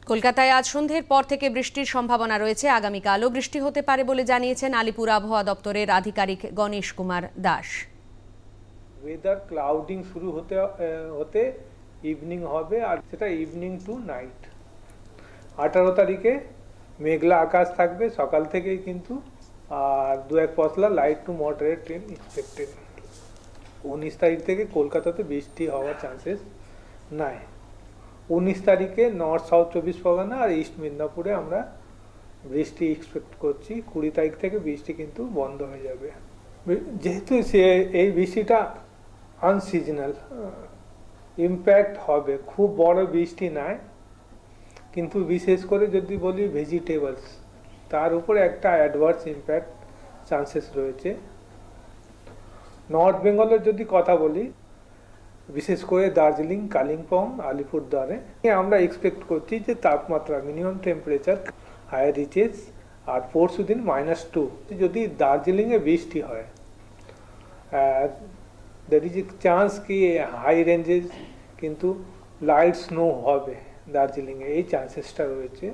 কলকাতায় আজ সন্ধ্যের পর থেকে বৃষ্টির সম্ভাবনা রয়েছে। আগামীকালও বৃষ্টি হতে পারে বলে জানিয়েছেন আলিপুর আবহাওয়া দপ্তরের আধিকারিক গণেশ কুমার দাস। ওয়েদার ক্লাউডিং শুরু হতে ইভিনিং হবে, আর সেটা ইভিনিং টু নাইট। 18 তারিখে মেঘলা আকাশ থাকবে সকাল থেকেই কিন্তু, আর দু এক পশলা light to moderate rain expected. 19 তারিখ থেকে কলকাতাতে বৃষ্টি হওয়ার চান্সেস নাই। 19 তারিখে নর্থ সাউথ 24 পরগনা আর ইস্ট মিদনাপুরে আমরা বৃষ্টি এক্সপেক্ট করছি। 20 তারিখ থেকে বৃষ্টি কিন্তু বন্ধ হয়ে যাবে। যেহেতু এই বৃষ্টিটা আনসিজনাল, ইম্প্যাক্ট হবে, খুব বড় বৃষ্টি নয়, কিন্তু বিশেষ করে যদি বলি ভেজিটেবলস, তার উপরে একটা অ্যাডভার্স ইম্প্যাক্ট চান্সেস রয়েছে। নর্থ বেঙ্গলের যদি কথা বলি, বিশেষ করে দার্জিলিং, কালিম্পং, আলিপুরদুয়ারে আমরা এক্সপেক্ট করছি যে তাপমাত্রা মিনিমাম টেম্পারেচার হায়ার রিচেস, আর পরশু দিন -2। যদি দার্জিলিংয়ে বৃষ্টি হয়, দের ইজ এ চান্স কি হাই রেঞ্জেস কিন্তু লাইট স্নো হবে দার্জিলিংয়ে, এই চান্সেসটা রয়েছে।